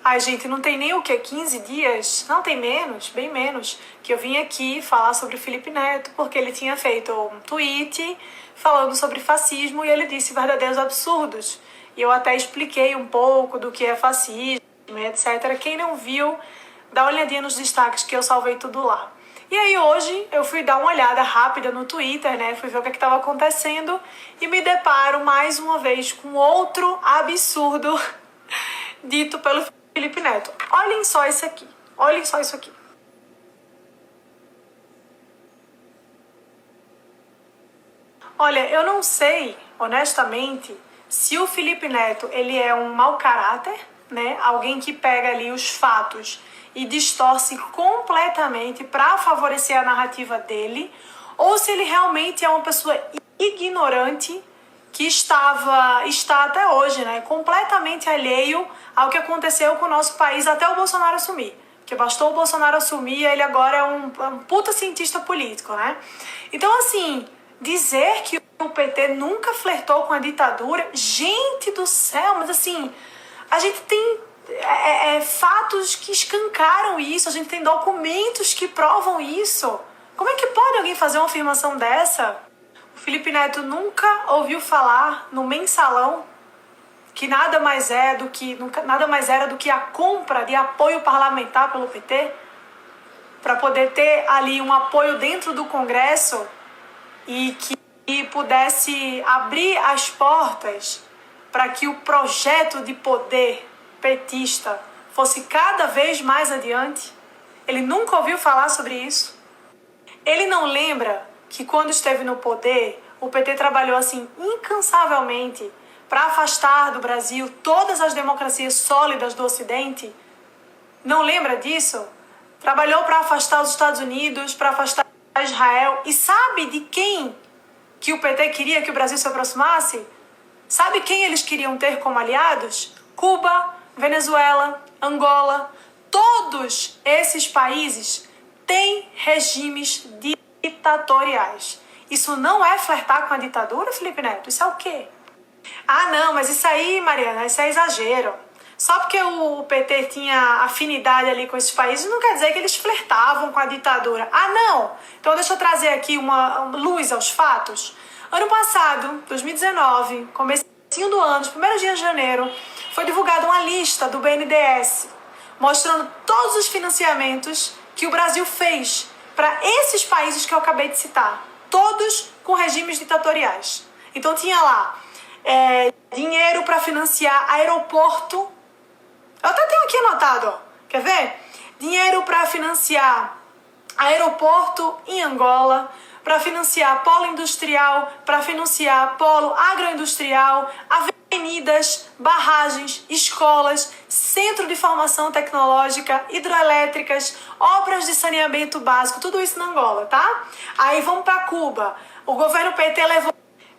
Ai, gente, não tem nem o quê? 15 dias? Não, tem menos, bem menos, que eu vim aqui falar sobre o Felipe Neto, porque ele tinha feito um tweet falando sobre fascismo e ele disse verdadeiros absurdos. E eu até expliquei um pouco do que é fascismo, etc. Quem não viu, dá uma olhadinha nos destaques que eu salvei tudo lá. E aí hoje eu fui dar uma olhada rápida no Twitter, né? Fui ver o que estava acontecendo e me deparo mais uma vez com outro absurdo dito pelo Felipe Neto. Olhem só isso aqui. Olhem só isso aqui. Olha, eu não sei, honestamente, se o Felipe Neto ele é um mau caráter, né? Alguém que pega ali os fatos e distorce completamente para favorecer a narrativa dele, ou se ele realmente é uma pessoa ignorante que está até hoje, né, completamente alheio ao que aconteceu com o nosso país até o Bolsonaro assumir. Porque bastou o Bolsonaro assumir e ele agora é um puta cientista político, né? Então, assim, dizer que o PT nunca flertou com a ditadura, gente do céu, mas assim, a gente tem fatos que escancaram isso, a gente tem documentos que provam isso. Como é que pode alguém fazer uma afirmação dessa? O Felipe Neto nunca ouviu falar no mensalão que nada mais era do que a compra de apoio parlamentar pelo PT para poder ter ali um apoio dentro do Congresso e que pudesse abrir as portas para que o projeto de poder petista fosse cada vez mais adiante. Ele nunca ouviu falar sobre isso. Ele não lembra que quando esteve no poder, o PT trabalhou assim incansavelmente para afastar do Brasil todas as democracias sólidas do Ocidente? Não lembra disso? Trabalhou para afastar os Estados Unidos, para afastar Israel. E sabe de quem que o PT queria que o Brasil se aproximasse? Sabe quem eles queriam ter como aliados? Cuba, Venezuela, Angola. Todos esses países têm regimes ditatoriais. Isso não é flertar com a ditadura, Felipe Neto? Isso é o quê? Ah, não, mas isso aí, Mariana, isso é exagero. Só porque o PT tinha afinidade ali com esses países não quer dizer que eles flertavam com a ditadura. Ah, não! Então deixa eu trazer aqui uma luz aos fatos. Ano passado, 2019, comecinho do ano, os primeiros dias de janeiro, foi divulgada uma lista do BNDES, mostrando todos os financiamentos que o Brasil fez para esses países que eu acabei de citar, todos com regimes ditatoriais. Então tinha lá dinheiro para financiar aeroporto. Eu até tenho aqui anotado, ó. Quer ver? Dinheiro para financiar aeroporto em Angola, para financiar polo industrial, para financiar polo agroindustrial, avenidas, barragens, escolas, centro de formação tecnológica, hidroelétricas, obras de saneamento básico, tudo isso na Angola, tá? Aí vamos para Cuba. O governo PT levou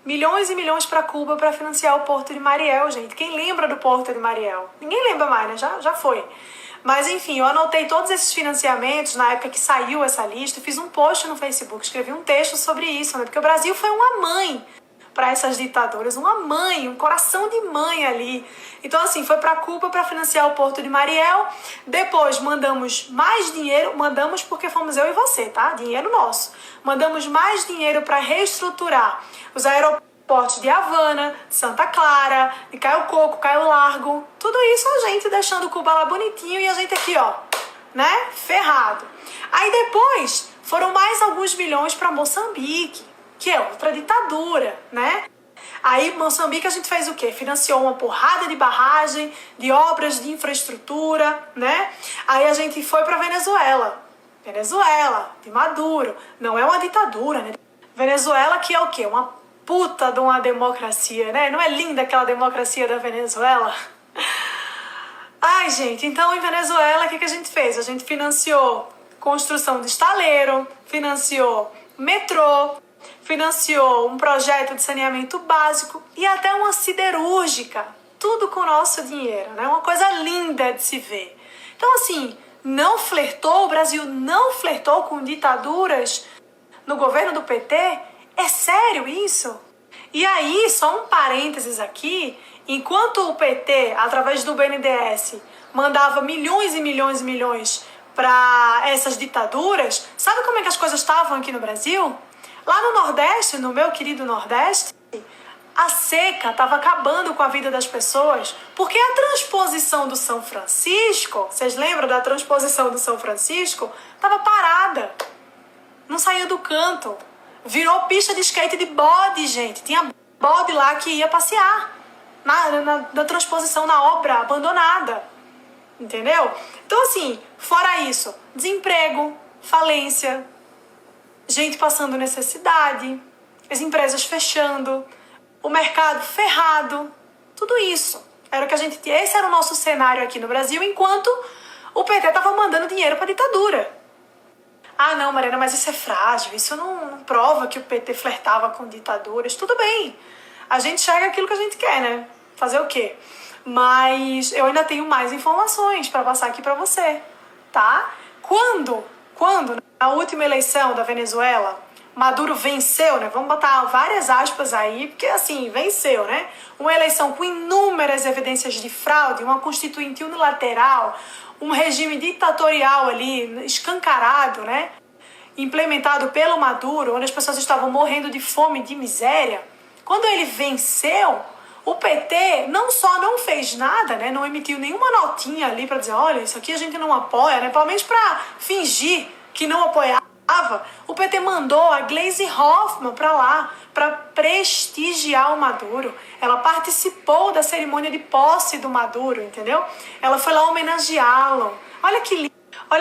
milhões e milhões para Cuba para financiar o Porto de Mariel, gente. Quem lembra do Porto de Mariel? Ninguém lembra mais, né? Já foi. Mas, enfim, eu anotei todos esses financiamentos na época que saiu essa lista. Fiz um post no Facebook, escrevi um texto sobre isso, né? Porque o Brasil foi uma mãe para essas ditaduras, uma mãe, um coração de mãe ali. Então, assim, foi para Cuba para financiar o Porto de Mariel. Depois mandamos mais dinheiro, mandamos porque fomos eu e você, tá? Dinheiro nosso. Mandamos mais dinheiro para reestruturar os aeroportos de Havana, de Santa Clara, de Caio Coco, Caio Largo. Tudo isso a gente deixando Cuba lá bonitinho e a gente aqui, ó, né? Ferrado. Aí depois foram mais alguns milhões para Moçambique, que é outra ditadura, né? Aí, Moçambique, a gente fez o quê? Financiou uma porrada de barragem, de obras de infraestrutura, né? Aí a gente foi para Venezuela, de Maduro. Não é uma ditadura, né? Venezuela que é o quê? Uma puta de uma democracia, né? Não é linda aquela democracia da Venezuela? Ai, gente, então em Venezuela, o que a gente fez? A gente financiou construção de estaleiro, financiou metrô, financiou um projeto de saneamento básico e até uma siderúrgica. Tudo com o nosso dinheiro, né? Uma coisa linda de se ver. Então, assim, não flertou, o Brasil não flertou com ditaduras no governo do PT? É sério isso? E aí, só um parênteses aqui, enquanto o PT, através do BNDES, mandava milhões e milhões e milhões para essas ditaduras, sabe como é que as coisas estavam aqui no Brasil? Lá no Nordeste, no meu querido Nordeste, a seca estava acabando com a vida das pessoas, porque a transposição do São Francisco, vocês lembram da transposição do São Francisco? Estava parada, não saía do canto, virou pista de skate de bode, gente. Tinha bode lá que ia passear na transposição, na obra abandonada, entendeu? Então assim, fora isso, desemprego, falência, gente passando necessidade, as empresas fechando, o mercado ferrado, tudo isso. Era o que a gente tinha. Esse era o nosso cenário aqui no Brasil, enquanto o PT estava mandando dinheiro para a ditadura. Ah, não, Mariana, mas isso é frágil, isso não prova que o PT flertava com ditaduras. Tudo bem, a gente enxerga aquilo que a gente quer, né? Fazer o quê? Mas eu ainda tenho mais informações para passar aqui para você, tá? Quando, na última eleição da Venezuela, Maduro venceu, né? Vamos botar várias aspas aí, porque assim, venceu, né? Uma eleição com inúmeras evidências de fraude, uma constituinte unilateral, um regime ditatorial ali, escancarado, né? Implementado pelo Maduro, onde as pessoas estavam morrendo de fome e de miséria. Quando ele venceu, o PT não só não fez nada, né? Não emitiu nenhuma notinha ali para dizer, olha, isso aqui a gente não apoia, né? Pelo menos para fingir que não apoiava. O PT mandou a Gleisi Hoffmann para lá, para prestigiar o Maduro. Ela participou da cerimônia de posse do Maduro, entendeu? Ela foi lá homenageá-lo. Olha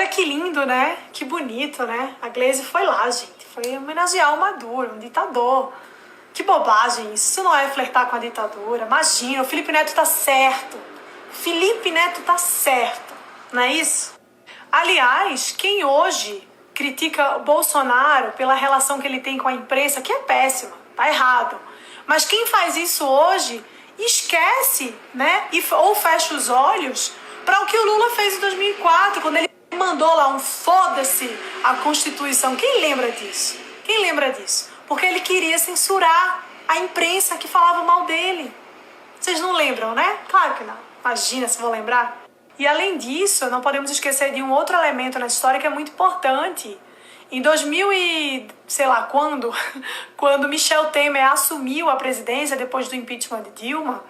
que lindo, né? Que bonito, né? A Gleisi foi lá, gente. Foi homenagear o Maduro, um ditador. Que bobagem isso. Isso não é flertar com a ditadura. Imagina, o Felipe Neto tá certo. Felipe Neto tá certo. Não é isso? Aliás, quem hoje critica o Bolsonaro pela relação que ele tem com a imprensa, que é péssima, tá errado. Mas quem faz isso hoje esquece, né? Ou fecha os olhos para o que o Lula fez em 2004, quando ele mandou lá um foda-se a Constituição. Quem lembra disso? Quem lembra disso? Porque ele queria censurar a imprensa que falava mal dele. Vocês não lembram, né? Claro que não. Imagina se vou lembrar. E além disso, não podemos esquecer de um outro elemento na história que é muito importante. Em 2000 e sei lá quando Michel Temer assumiu a presidência depois do impeachment de Dilma,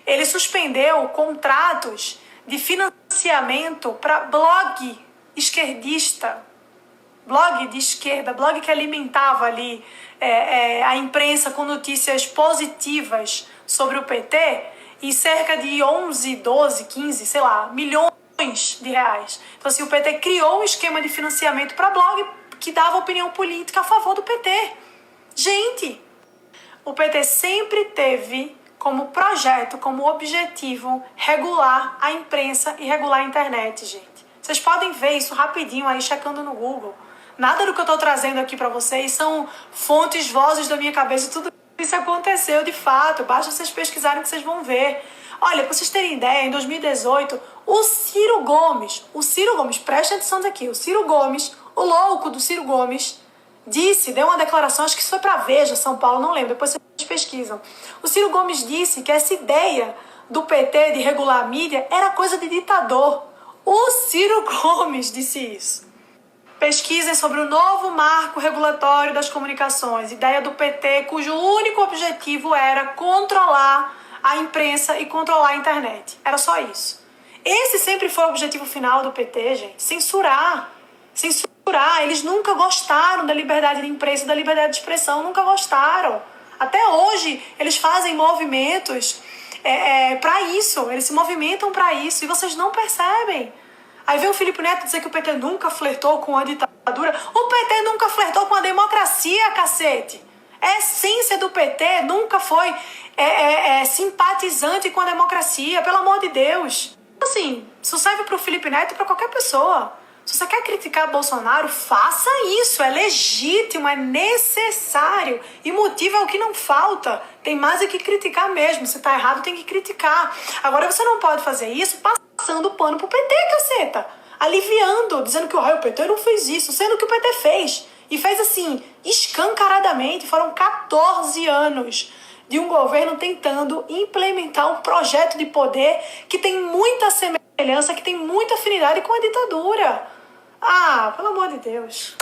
ele suspendeu contratos de financiamento para blog esquerdista, blog de esquerda, blog que alimentava ali a imprensa com notícias positivas sobre o PT, em cerca de 11, 12, 15, sei lá, milhões de reais. Então, assim, o PT criou um esquema de financiamento para blog que dava opinião política a favor do PT. Gente, o PT sempre teve como projeto, como objetivo, regular a imprensa e regular a internet, gente. Vocês podem ver isso rapidinho aí, checando no Google. Nada do que eu estou trazendo aqui para vocês são fontes, vozes da minha cabeça, tudo isso aconteceu de fato, basta vocês pesquisarem que vocês vão ver. Olha, para vocês terem ideia, em 2018, o Ciro Gomes, presta atenção daqui, o Ciro Gomes, o louco do Ciro Gomes, deu uma declaração, acho que isso foi para Veja, São Paulo, não lembro, depois vocês pesquisam. O Ciro Gomes disse que essa ideia do PT de regular a mídia era coisa de ditador. O Ciro Gomes disse isso. Pesquisem sobre o novo marco regulatório das comunicações, ideia do PT, cujo único objetivo era controlar a imprensa e controlar a internet. Era só isso. Esse sempre foi o objetivo final do PT, gente. Censurar. Eles nunca gostaram da liberdade de imprensa e da liberdade de expressão. Nunca gostaram. Até hoje, eles fazem movimentos para isso. Eles se movimentam para isso. E vocês não percebem. Aí vem o Felipe Neto dizer que o PT nunca flertou com a ditadura. O PT nunca flertou com a democracia, cacete. A essência do PT nunca foi simpatizante com a democracia, pelo amor de Deus. Assim, isso serve para o Felipe Neto e para qualquer pessoa. Se você quer criticar Bolsonaro, faça isso. É legítimo, é necessário. E motivo é o que não falta. Tem mais é que criticar mesmo. Se tá errado, tem que criticar. Agora, você não pode fazer isso passando pano pro PT, caceta. Aliviando, dizendo que o PT não fez isso. Sendo que o PT fez. E fez assim, escancaradamente. Foram 14 anos de um governo tentando implementar um projeto de poder que tem muita semelhança semelhança que tem muita afinidade com a ditadura. Ah, pelo amor de Deus.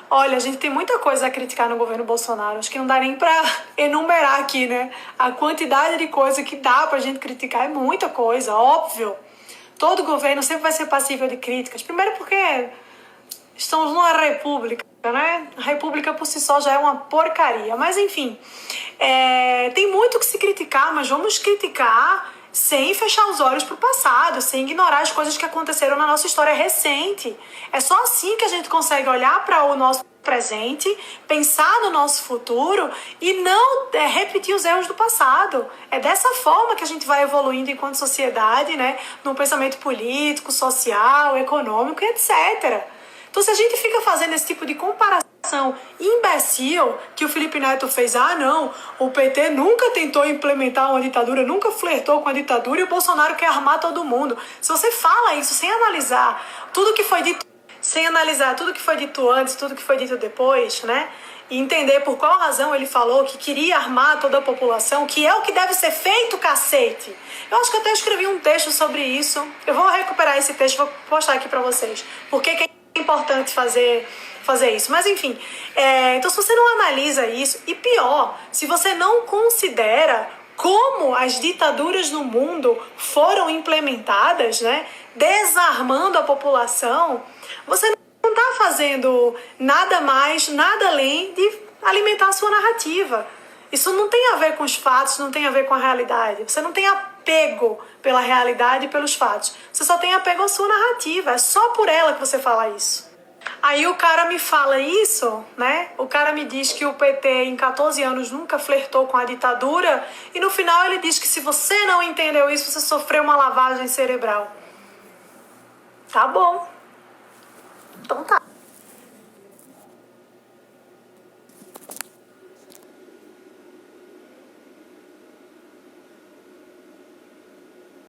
Olha, a gente tem muita coisa a criticar no governo Bolsonaro. Acho que não dá nem pra enumerar aqui, né? A quantidade de coisa que dá pra gente criticar é muita coisa, óbvio. Todo governo sempre vai ser passível de críticas. Primeiro porque estamos numa república, né? A república por si só já é uma porcaria. Mas enfim, tem muito que se criticar, mas vamos criticar sem fechar os olhos pro passado, sem ignorar as coisas que aconteceram na nossa história recente. É só assim que a gente consegue olhar para o nosso presente, pensar no nosso futuro e não repetir os erros do passado. É dessa forma que a gente vai evoluindo enquanto sociedade, né? No pensamento político, social, econômico e etc. Então, se a gente fica fazendo esse tipo de comparação imbecil que o Felipe Neto fez, não, o PT nunca tentou implementar uma ditadura, nunca flertou com a ditadura e o Bolsonaro quer armar todo mundo. Se você fala isso sem analisar tudo que foi dito, antes, tudo que foi dito depois, né? E entender por qual razão ele falou que queria armar toda a população, que é o que deve ser feito, cacete. Eu acho que eu até escrevi um texto sobre isso. Eu vou recuperar esse texto, vou postar aqui pra vocês. Por que é importante fazer isso. Mas enfim, então se você não analisa isso, e pior, se você não considera como as ditaduras no mundo foram implementadas, né, desarmando a população, você não está fazendo nada mais, nada além de alimentar a sua narrativa. Isso não tem a ver com os fatos, não tem a ver com a realidade. Você não tem apego pela realidade e pelos fatos. Você só tem apego à sua narrativa. É só por ela que você fala isso. Aí o cara me fala isso, né? O cara me diz que o PT em 14 anos nunca flertou com a ditadura e no final ele diz que se você não entendeu isso, você sofreu uma lavagem cerebral. Tá bom. Então tá.